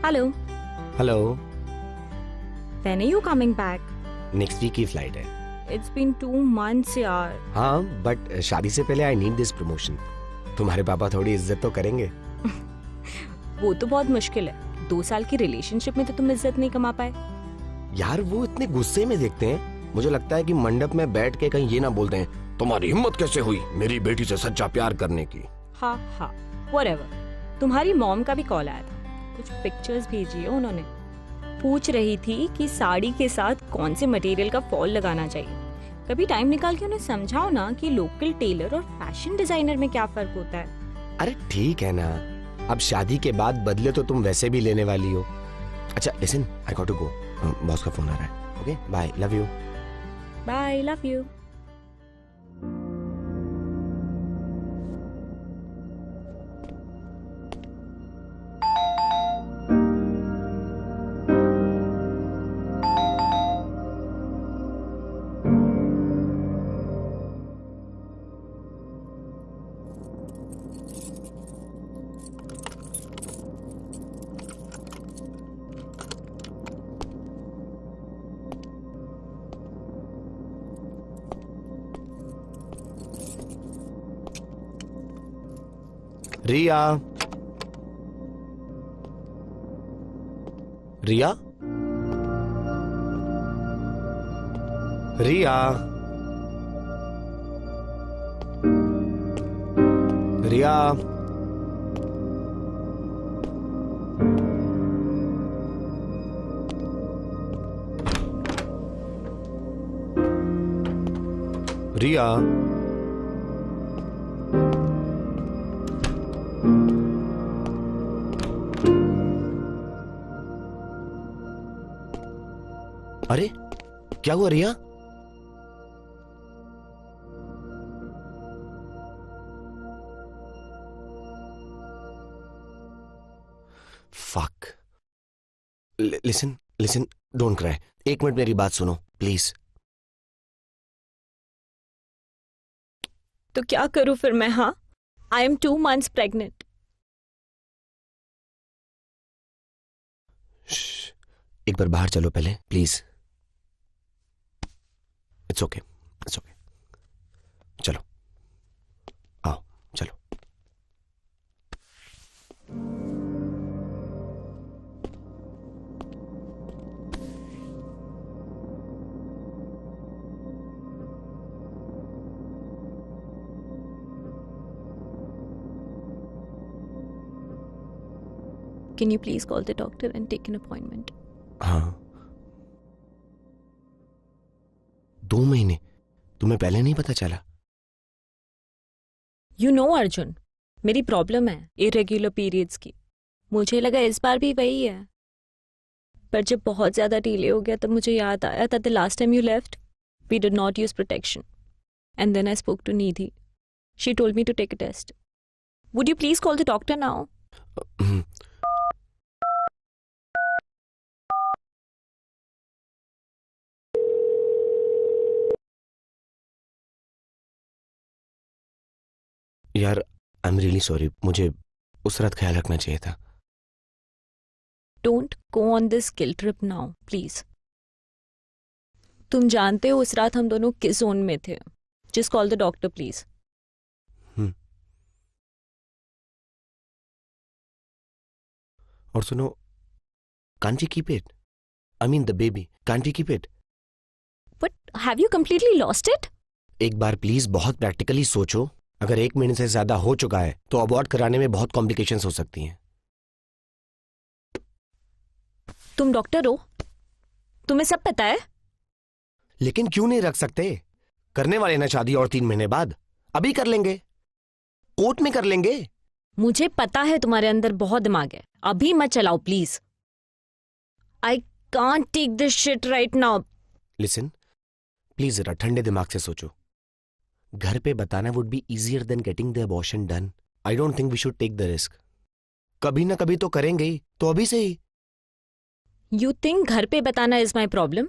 Hello. Hello. When are you coming back? Next week की flight है। It's been 2 months यार। हाँ, but शादी से पहले आई नीड दिस प्रमोशन। तुम्हारे पापा थोड़ी इज्जत तो करेंगे। वो तो बहुत मुश्किल है। 2 साल की रिलेशनशिप में तो तुम इज्जत नहीं कमा पाए। यार वो इतने गुस्से में देखते हैं, मुझे लगता है कि मंडप में बैठ के कहीं ये ना बोलते हैं तुम्हारी हिम्मत कैसे हुई मेरी बेटी से सच्चा प्यार करने की। हाँ हाँ, whatever। तुम्हारी मॉम का भी कॉल आया था, कुछ पिक्चर्स भेजी है उन्होंने। पूछ रही थी कि साड़ी के साथ कौन से मटेरियल का फॉल लगाना चाहिए। कभी टाइम निकाल के उन्हें समझाओ ना कि लोकल टेलर और फैशन डिजाइनर में क्या फर्क होता है। अरे ठीक है ना, अब शादी के बाद बदले तो तुम वैसे भी लेने वाली हो। अच्छा listen, I got to go, boss का फोन आ रहा है। Okay bye, love you. Bye, love you. Riya, Riya, Riya, Riya, Riya. अरे क्या हुआ Riya? Fuck. Listen listen, don't cry. 1 minute मेरी बात सुनो प्लीज। तो क्या करूं फिर मैं? हाँ, आई एम 2 months प्रेग्नेंट। एक बार बाहर चलो पहले please. It's okay, it's okay. चलो आओ, चलो। Can you please call the doctor and take an appointment? हाँ, 2 महीने? तुम्हें पहले नहीं पता चला? You know अर्जुन, मेरी प्रॉब्लम है इरेग्युलर पीरियड्स की। मुझे लगा इस बार भी वही है, पर जब बहुत ज्यादा डिले हो गया तब मुझे याद आया that the last time you left, we did not use protection. And then I spoke to Nidhi. She told me to take a test. Would you please call the doctor now? यार I am really sorry, मुझे उस रात ख्याल रखना चाहिए था। Don't go on this guilt trip now, please. तुम जानते हो उस रात हम दोनों किस जोन में थे। Just call the doctor, please. और सुनो, can't we keep it? I mean the baby, can't we keep it? But have you completely lost it? एक बार प्लीज बहुत प्रैक्टिकली सोचो। अगर 1 महीने से ज्यादा हो चुका है तो अबॉर्ट कराने में बहुत कॉम्प्लिकेशंस हो सकती हैं। तुम डॉक्टर हो, तुम्हें सब पता है। लेकिन क्यों नहीं रख सकते? करने वाले ना शादी और 3 महीने बाद। अभी कर लेंगे, कोर्ट में कर लेंगे। मुझे पता है तुम्हारे अंदर बहुत दिमाग है, अभी मत चलाओ please. I can't take this shit right now. Listen please, जरा ठंडे दिमाग से सोचो। घर पे बताना would be easier than getting the abortion done. I don't think we should take the risk. कभी ना कभी तो करेंगे ही, तो अभी से ही। यू थिंक घर पे बताना is my problem?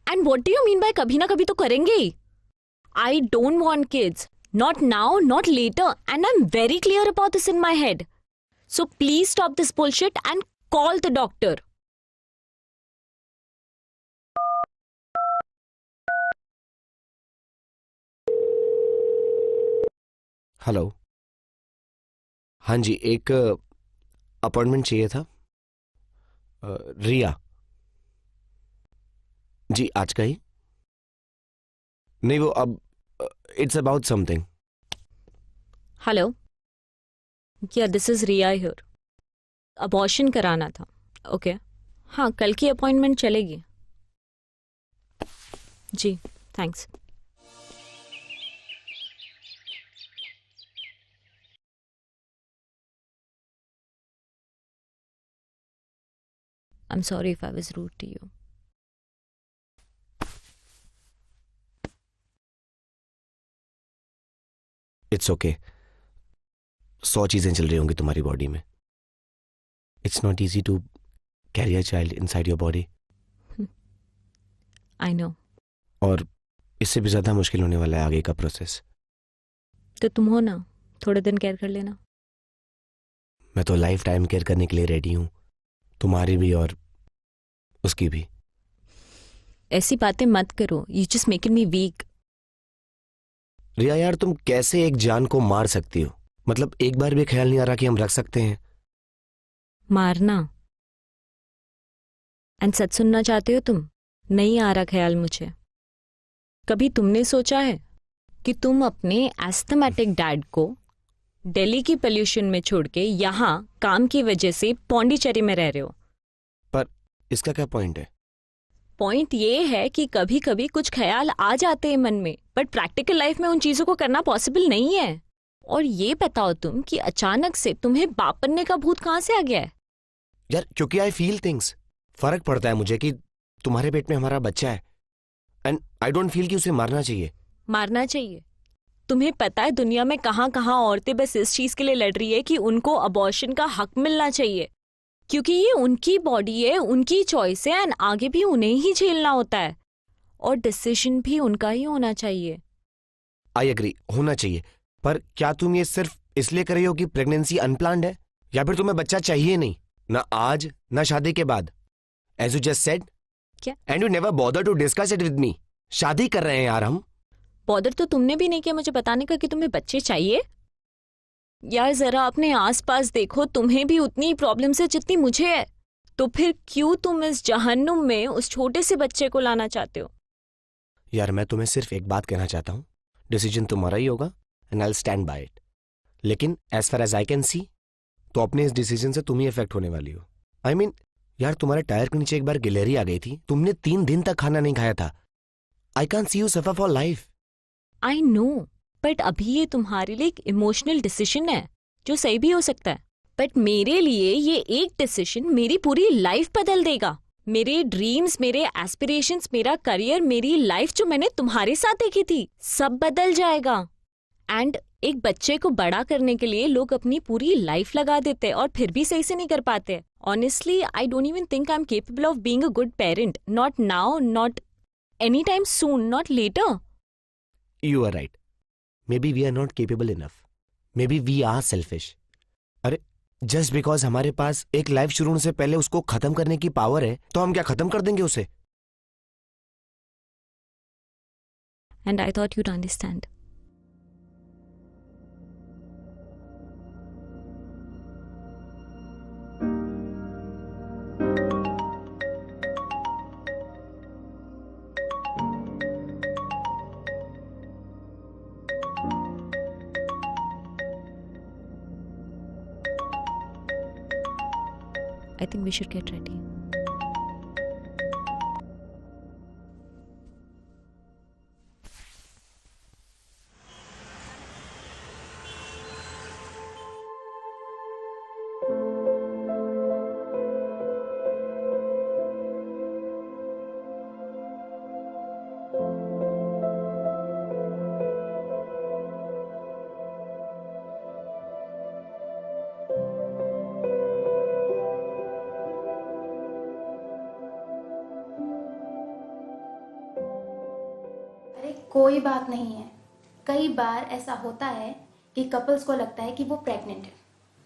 And what do you mean by कभी ना कभी तो करेंगे ही? I don't want kids, not now, not later, and I am very clear about this in my head. So please stop this bullshit and Call the doctor. Hello. हाँ जी, एक appointment चाहिए था। रिया जी, आज का ही? नहीं, वो अब it's about something. Hello. Yeah, this is Riya here. Abortion कराना था। ओके हाँ, कल की अपॉइंटमेंट चलेगी। जी, thanks. I'm sorry if I was rude to you. It's okay. 100 चीजें चल रही होंगी तुम्हारी बॉडी में। It's not easy to carry a child inside your body. I know. और इससे भी ज्यादा मुश्किल होने वाला है आगे का प्रोसेस। तो तुम हो ना, थोड़े दिन केयर कर लेना। मैं तो लाइफ टाइम केयर करने के लिए रेडी हूं, तुम्हारी भी और उसकी भी। ऐसी बातें मत करो, you just making me weak. Riya यार, तुम कैसे एक जान को मार सकती हो? मतलब एक बार भी ख्याल नहीं आ रहा कि हम रख सकते हैं? मारना? एंड सच सुनना चाहते हो तुम? नहीं आ रहा ख्याल मुझे। कभी तुमने सोचा है कि तुम अपने एस्थमेटिक डैड को दिल्ली की पोल्यूशन में छोड़ के यहाँ काम की वजह से पौंडीचेरी में रह रहे हो? पर इसका क्या पॉइंट है? पॉइंट ये है कि कभी कभी कुछ ख्याल आ जाते हैं मन में, बट प्रैक्टिकल लाइफ में उन चीजों को करना पॉसिबल नहीं है। और ये बताओ तुम कि अचानक से तुम्हें बाप बनने का भूत कहाँ से आ गया है? यार, क्योंकि आई फील थिंग्स। फर्क पड़ता है मुझे कि तुम्हारे पेट में हमारा बच्चा है, एंड आई डोंट फील कि उसे मारना चाहिए। मारना चाहिए? तुम्हें पता है दुनिया में कहाँ कहाँ औरतें बस इस चीज के लिए लड़ रही है कि उनको अबॉर्शन का हक मिलना चाहिए, क्योंकि ये उनकी बॉडी है, उनकी चॉइस है, एंड आगे भी उन्हें ही झेलना होता है और डिसीजन भी उनका ही होना चाहिए। आई एग्री, होना चाहिए। पर क्या तुम ये सिर्फ इसलिए कर रही हो कि प्रेगनेंसी अनप्लान्ड है, या फिर तुम्हें बच्चा चाहिए नहीं, ना आज ना शादी के बाद? एज यू जस्ट सेड, क्या? And you never bother to discuss it with me. शादी कर रहे हैं यार हम। बॉदर तो तुमने भी नहीं किया मुझे बताने का कि तुम्हें बच्चे चाहिए। यार जरा अपने आसपास देखो, तुम्हें भी उतनी प्रॉब्लम्स है जितनी मुझे है। तो फिर क्यों तुम इस जहन्नुम में उस छोटे से बच्चे को लाना चाहते हो? यार, मैं तुम्हें सिर्फ एक बात कहना चाहता हूँ, डिसीजन तुम्हारा ही होगा and I will stand by it. लेकिन as far as I can see, तो अपने इस डिसीजन से तुम ही इफेक्ट होने वाली हो। आई मीन यार, तुम्हारे टायर के नीचे एक बार गिलहरी आ गई थी, तुमने 3 दिन तक खाना नहीं खाया था। I can't see you suffer for life. I know, but अभी ये तुम्हारे लिए एक इमोशनल डिसीजन है जो सही भी हो सकता है, बट मेरे लिए ये एक डिसीजन मेरी पूरी लाइफ बदल देगा। मेरे ड्रीम्स, मेरे एस्पिरेशंस, मेरा करियर, मेरी लाइफ जो मैंने तुम्हारे साथ देखी थी, सब बदल जाएगा। एंड एक बच्चे को बड़ा करने के लिए लोग अपनी पूरी लाइफ लगा देते हैं और फिर भी सही से नहीं कर पाते। Honestly I don't even think I am capable of being a good parent, not now, not any time soon, not later. You are right. Maybe we are not capable enough. Maybe we are selfish. अरे, just because हमारे पास एक life शुरू होने से पहले उसको खत्म करने की पावर है, तो हम क्या खत्म कर देंगे उसे? And I thought you'd understand. I think we should get ready. अरे कोई बात नहीं है। कई बार ऐसा होता है कि कपल्स को लगता है कि वो प्रेग्नेंट है,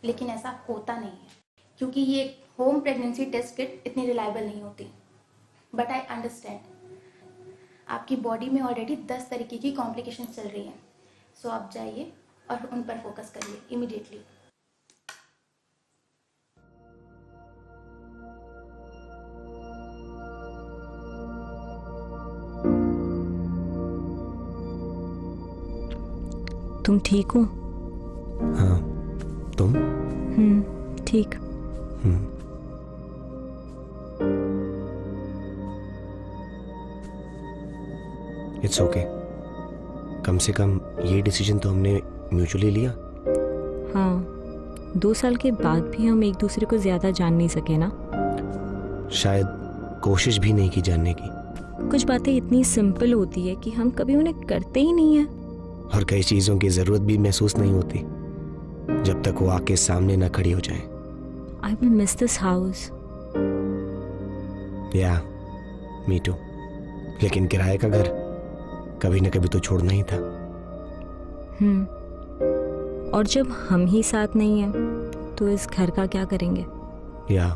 लेकिन ऐसा होता नहीं है। क्योंकि ये होम प्रेगनेंसी टेस्ट किट इतनी रिलायबल नहीं होती। बट आई अंडरस्टैंड, आपकी बॉडी में ऑलरेडी 10 तरीके की कॉम्प्लिकेशन चल रही हैं। सो आप जाइए और उन पर फोकस करिए इमीडिएटली। तुम ठीक हो? हाँ, तुम? ठीक। It's okay. कम से कम ये डिसीजन तो हमने म्यूचुअली लिया। हाँ, 2 साल के बाद भी हम एक दूसरे को ज्यादा जान नहीं सके ना। शायद कोशिश भी नहीं की जानने की। कुछ बातें इतनी सिंपल होती है कि हम कभी उन्हें करते ही नहीं है। और कई चीजों की जरूरत भी महसूस नहीं होती जब तक वो आके सामने ना खड़ी हो जाए। I will miss this house. या मी टू। लेकिन किराए का घर कभी ना कभी तो छोड़ना ही था। और जब हम ही साथ नहीं हैं तो इस घर का क्या करेंगे? या